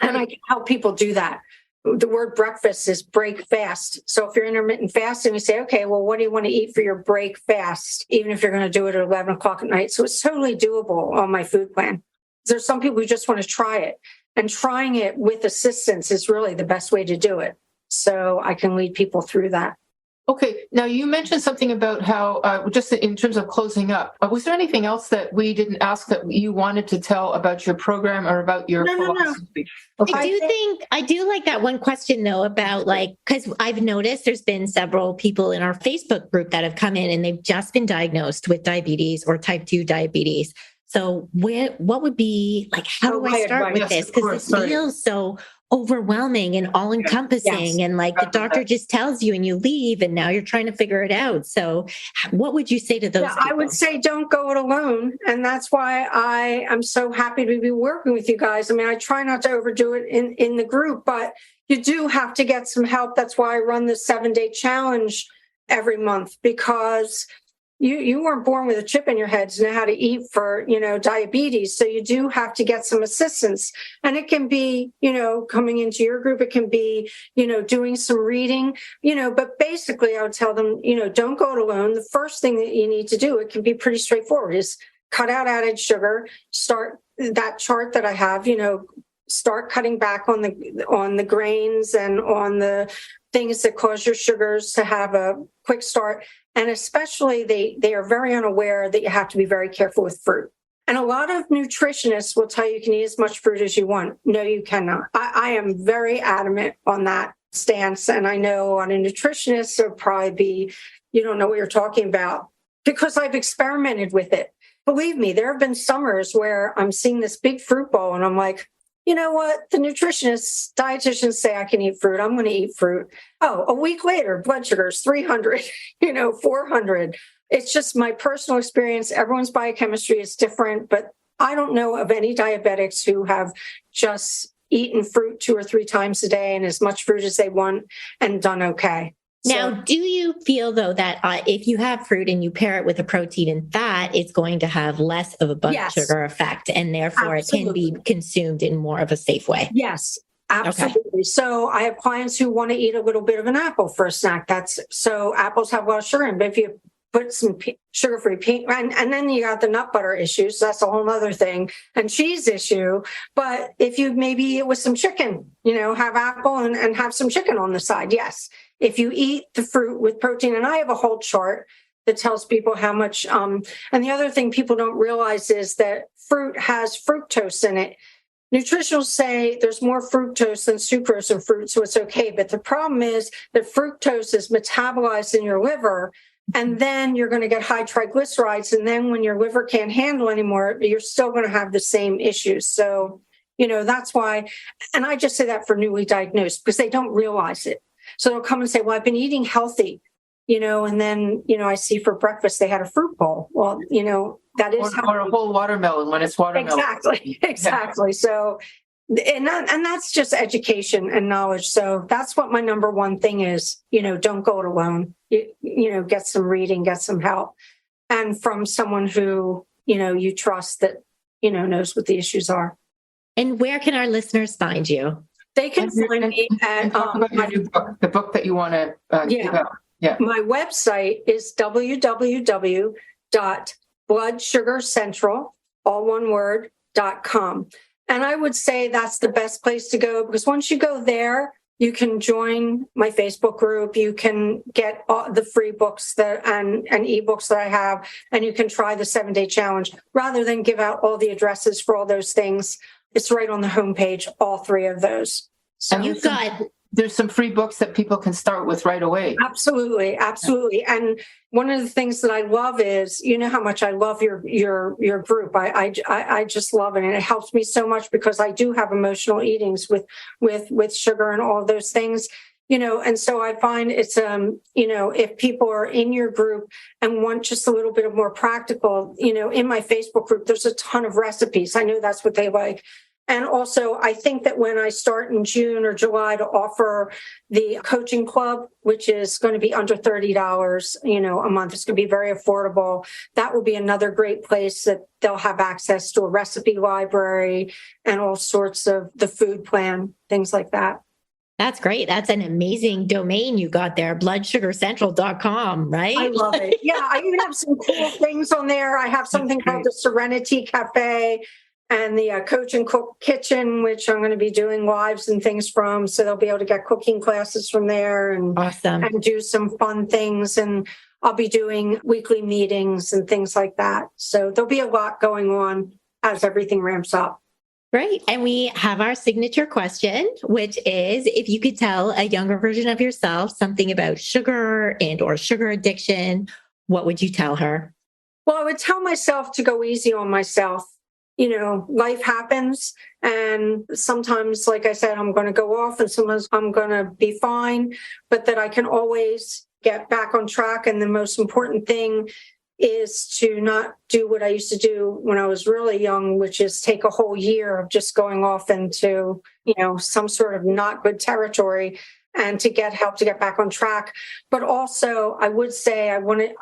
And I can help people do that. The word breakfast is break fast. So if you're intermittent fasting, we say, okay, well, what do you want to eat for your break fast? Even if you're going to do it at 11 o'clock at night. So it's totally doable on my food plan. There's some people who just want to try it. And trying it with assistance is really the best way to do it. So I can lead people through that. Okay. Now, you mentioned something about how, just in terms of closing up, was there anything else that we didn't ask that you wanted to tell about your program or about your philosophy? No. Okay. I do like that one question, though, about because I've noticed there's been several people in our Facebook group that have come in and they've just been diagnosed with diabetes or type 2 diabetes. So what would be how do I start with this? Because this feels so overwhelming and all encompassing. And the doctor just tells you and you leave and now you're trying to figure it out. So what would you say to those people? I would say don't go it alone. And that's why I am so happy to be working with you guys. I mean, I try not to overdo it in the group, but you do have to get some help. That's why I run the 7-day challenge every month, because you weren't born with a chip in your head to know how to eat for, diabetes. So you do have to get some assistance. And it can be, coming into your group. It can be, doing some reading, but basically I would tell them, don't go it alone. The first thing that you need to do, it can be pretty straightforward, is cut out added sugar, start that chart that I have, start cutting back on the grains and on the things that cause your sugars to have a quick start. And especially they are very unaware that you have to be very careful with fruit. And a lot of nutritionists will tell you can eat as much fruit as you want. No, you cannot. I am very adamant on that stance. And I know on a nutritionist, it'll probably be, you don't know what you're talking about. because I've experimented with it. Believe me, there have been summers where I'm seeing this big fruit bowl and I'm like, you know what? The nutritionists, dietitians say I can eat fruit. I'm going to eat fruit. Oh, a week later, blood sugar is 300, 400. It's just my personal experience. Everyone's biochemistry is different, but I don't know of any diabetics who have just eaten fruit 2 or 3 times a day and as much fruit as they want and done okay. Now, do you feel, though, that if you have fruit and you pair it with a protein and fat, it's going to have less of a blood sugar effect, and therefore it can be consumed in more of a safe way? Yes, absolutely. Okay. So I have clients who want to eat a little bit of an apple for a snack. So apples have a lot of sugar in, but if you put some sugar-free and then you got the nut butter issues. So that's a whole other thing, and cheese issue. But if you maybe eat it with some chicken, have apple and have some chicken on the side. Yes. If you eat the fruit with protein, and I have a whole chart that tells people how much, and the other thing people don't realize is that fruit has fructose in it. Nutritionals say there's more fructose than sucrose in fruit, so it's okay. But the problem is that fructose is metabolized in your liver, and then you're going to get high triglycerides. And then when your liver can't handle anymore, you're still going to have the same issues. So, that's why, and I just say that for newly diagnosed because they don't realize it. So they'll come and say, well, I've been eating healthy, and then, I see for breakfast they had a fruit bowl. Well, that is or a whole watermelon when it's watermelon. Exactly. Yeah. So, and that's just education and knowledge. So that's what my number one thing is, don't go it alone, get some reading, get some help, and from someone who, you trust that, knows what the issues are. And where can our listeners find you? They can find me at your new book, the book that you want to give out. Yeah. My website is www.bloodsugarcentral.com. And I would say that's the best place to go because once you go there, you can join my Facebook group. You can get all the free books and ebooks that I have, and you can try the 7-day challenge rather than give out all the addresses for all those things. It's right on the homepage, all 3 of those. So and there's some free books that people can start with right away. Absolutely. And one of the things that I love is, how much I love your group. I just love it. And it helps me so much because I do have emotional eatings with sugar and all of those things, and so I find it's, if people are in your group and want just a little bit of more practical, in my Facebook group, there's a ton of recipes. I know that's what they like. And also, I think that when I start in June or July to offer the coaching club, which is going to be under $30, a month, it's going to be very affordable. That will be another great place that they'll have access to a recipe library and all sorts of the food plan, things like that. That's great. That's an amazing domain you got there, bloodsugarcentral.com, right? I love it. Yeah, I even have some cool things on there. I have something called the Serenity Cafe and the Coach and Cook Kitchen, which I'm going to be doing lives and things from. So they'll be able to get cooking classes from there and do some fun things. And I'll be doing weekly meetings and things like that. So there'll be a lot going on as everything ramps up. Great. And we have our signature question, which is if you could tell a younger version of yourself something about sugar and or sugar addiction, what would you tell her? Well, I would tell myself to go easy on myself. Life happens. And sometimes, like I said, I'm going to go off and sometimes I'm going to be fine, but that I can always get back on track. And the most important thing is to not do what I used to do when I was really young, which is take a whole year of just going off into, some sort of not good territory and to get help to get back on track. But also I would say I would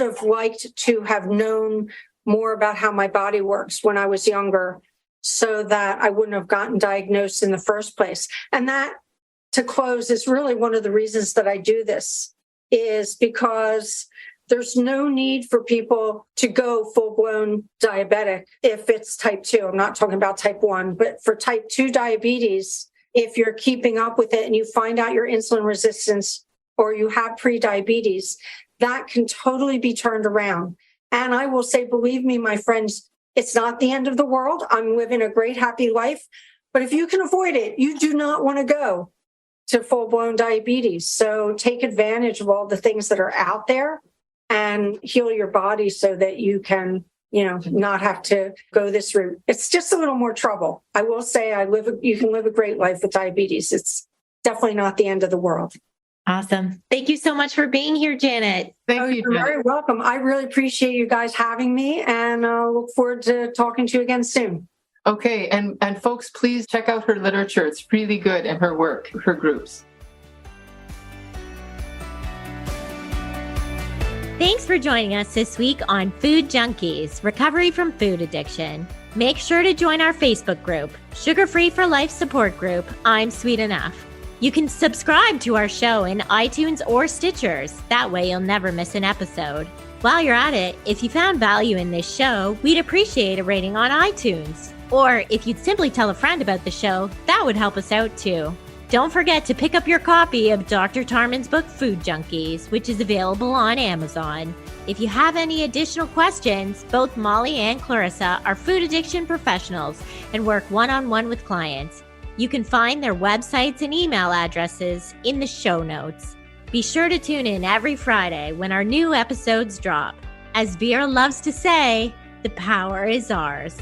have liked to have known more about how my body works when I was younger so that I wouldn't have gotten diagnosed in the first place. And that, to close, is really one of the reasons that I do this, is because there's no need for people to go full-blown diabetic if it's type 2. I'm not talking about type 1, but for type 2 diabetes, if you're keeping up with it and you find out your insulin resistance or you have pre-diabetes, that can totally be turned around. And I will say, believe me, my friends, it's not the end of the world. I'm living a great, happy life. But if you can avoid it, you do not want to go to full-blown diabetes. So take advantage of all the things that are out there and heal your body so that you can, not have to go this route. It's just a little more trouble. I will say you can live a great life with diabetes. It's definitely not the end of the world. Awesome. Thank you so much for being here, Janet. Thank you, You're Janet. very welcome. I really appreciate you guys having me, and look forward to talking to you again soon. Okay, and folks, please check out her literature. It's really good, and her work, her groups. Thanks for joining us this week on Food Junkies, Recovery from Food Addiction. Make sure to join our Facebook group, Sugar Free for Life support group, I'm Sweet Enough. You can subscribe to our show in iTunes or Stitchers. That way you'll never miss an episode. While you're at it, if you found value in this show, we'd appreciate a rating on iTunes. Or if you'd simply tell a friend about the show, that would help us out too. Don't forget to pick up your copy of Dr. Tarman's book, Food Junkies, which is available on Amazon. If you have any additional questions, both Molly and Clarissa are food addiction professionals and work one-on-one with clients. You can find their websites and email addresses in the show notes. Be sure to tune in every Friday when our new episodes drop. As Vera loves to say, the power is ours.